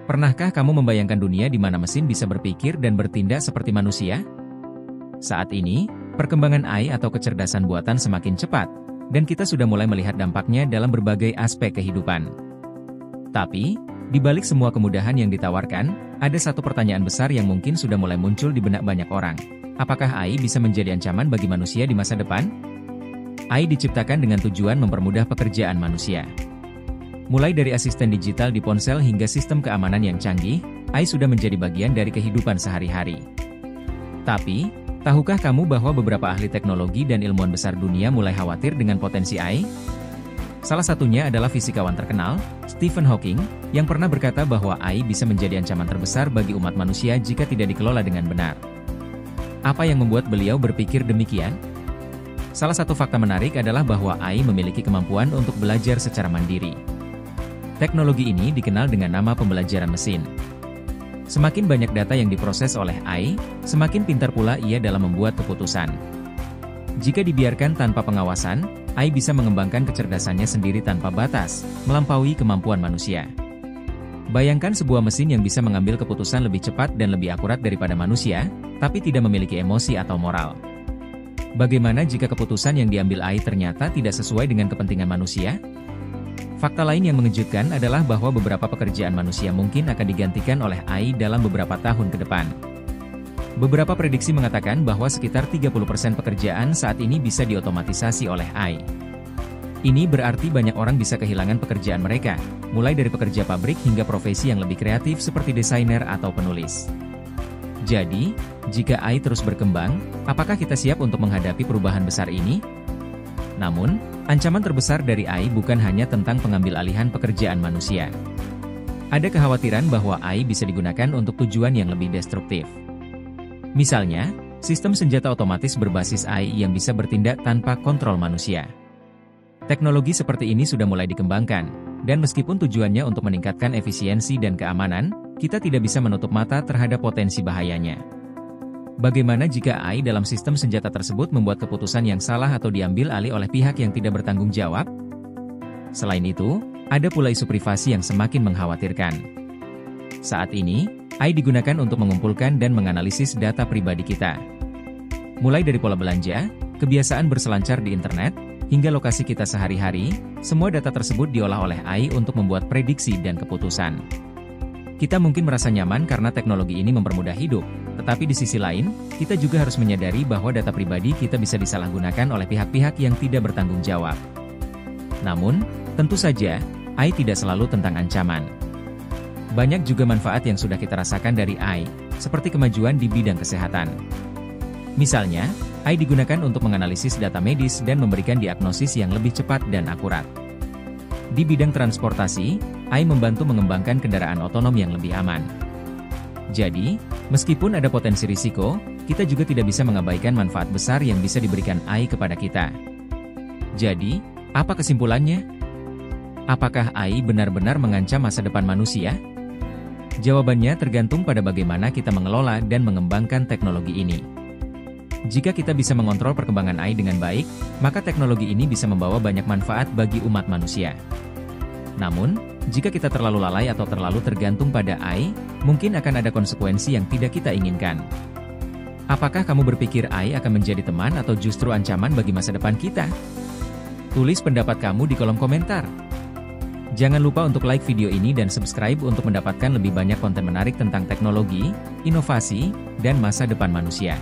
Pernahkah kamu membayangkan dunia di mana mesin bisa berpikir dan bertindak seperti manusia? Saat ini, perkembangan AI atau kecerdasan buatan semakin cepat, dan kita sudah mulai melihat dampaknya dalam berbagai aspek kehidupan. Tapi, di balik semua kemudahan yang ditawarkan, ada satu pertanyaan besar yang mungkin sudah mulai muncul di benak banyak orang. Apakah AI bisa menjadi ancaman bagi manusia di masa depan? AI diciptakan dengan tujuan mempermudah pekerjaan manusia. Mulai dari asisten digital di ponsel hingga sistem keamanan yang canggih, AI sudah menjadi bagian dari kehidupan sehari-hari. Tapi, tahukah kamu bahwa beberapa ahli teknologi dan ilmuwan besar dunia mulai khawatir dengan potensi AI? Salah satunya adalah fisikawan terkenal, Stephen Hawking, yang pernah berkata bahwa AI bisa menjadi ancaman terbesar bagi umat manusia jika tidak dikelola dengan benar. Apa yang membuat beliau berpikir demikian? Salah satu fakta menarik adalah bahwa AI memiliki kemampuan untuk belajar secara mandiri. Teknologi ini dikenal dengan nama pembelajaran mesin. Semakin banyak data yang diproses oleh AI, semakin pintar pula ia dalam membuat keputusan. Jika dibiarkan tanpa pengawasan, AI bisa mengembangkan kecerdasannya sendiri tanpa batas, melampaui kemampuan manusia. Bayangkan sebuah mesin yang bisa mengambil keputusan lebih cepat dan lebih akurat daripada manusia, tapi tidak memiliki emosi atau moral. Bagaimana jika keputusan yang diambil AI ternyata tidak sesuai dengan kepentingan manusia? Fakta lain yang mengejutkan adalah bahwa beberapa pekerjaan manusia mungkin akan digantikan oleh AI dalam beberapa tahun ke depan. Beberapa prediksi mengatakan bahwa sekitar 30% pekerjaan saat ini bisa diotomatisasi oleh AI. Ini berarti banyak orang bisa kehilangan pekerjaan mereka, mulai dari pekerja pabrik hingga profesi yang lebih kreatif seperti desainer atau penulis. Jadi, jika AI terus berkembang, apakah kita siap untuk menghadapi perubahan besar ini? Namun, ancaman terbesar dari AI bukan hanya tentang pengambil alihan pekerjaan manusia. Ada kekhawatiran bahwa AI bisa digunakan untuk tujuan yang lebih destruktif. Misalnya, sistem senjata otomatis berbasis AI yang bisa bertindak tanpa kontrol manusia. Teknologi seperti ini sudah mulai dikembangkan, dan meskipun tujuannya untuk meningkatkan efisiensi dan keamanan, kita tidak bisa menutup mata terhadap potensi bahayanya. Bagaimana jika AI dalam sistem senjata tersebut membuat keputusan yang salah atau diambil alih oleh pihak yang tidak bertanggung jawab? Selain itu, ada pula isu privasi yang semakin mengkhawatirkan. Saat ini, AI digunakan untuk mengumpulkan dan menganalisis data pribadi kita. Mulai dari pola belanja, kebiasaan berselancar di internet, hingga lokasi kita sehari-hari, semua data tersebut diolah oleh AI untuk membuat prediksi dan keputusan. Kita mungkin merasa nyaman karena teknologi ini mempermudah hidup, tetapi di sisi lain, kita juga harus menyadari bahwa data pribadi kita bisa disalahgunakan oleh pihak-pihak yang tidak bertanggung jawab. Namun, tentu saja, AI tidak selalu tentang ancaman. Banyak juga manfaat yang sudah kita rasakan dari AI, seperti kemajuan di bidang kesehatan. Misalnya, AI digunakan untuk menganalisis data medis dan memberikan diagnosis yang lebih cepat dan akurat. Di bidang transportasi, AI membantu mengembangkan kendaraan otonom yang lebih aman. Jadi, meskipun ada potensi risiko, kita juga tidak bisa mengabaikan manfaat besar yang bisa diberikan AI kepada kita. Jadi, apa kesimpulannya? Apakah AI benar-benar mengancam masa depan manusia? Jawabannya tergantung pada bagaimana kita mengelola dan mengembangkan teknologi ini. Jika kita bisa mengontrol perkembangan AI dengan baik, maka teknologi ini bisa membawa banyak manfaat bagi umat manusia. Namun, jika kita terlalu lalai atau terlalu tergantung pada AI, mungkin akan ada konsekuensi yang tidak kita inginkan. Apakah kamu berpikir AI akan menjadi teman atau justru ancaman bagi masa depan kita? Tulis pendapat kamu di kolom komentar. Jangan lupa untuk like video ini dan subscribe untuk mendapatkan lebih banyak konten menarik tentang teknologi, inovasi, dan masa depan manusia.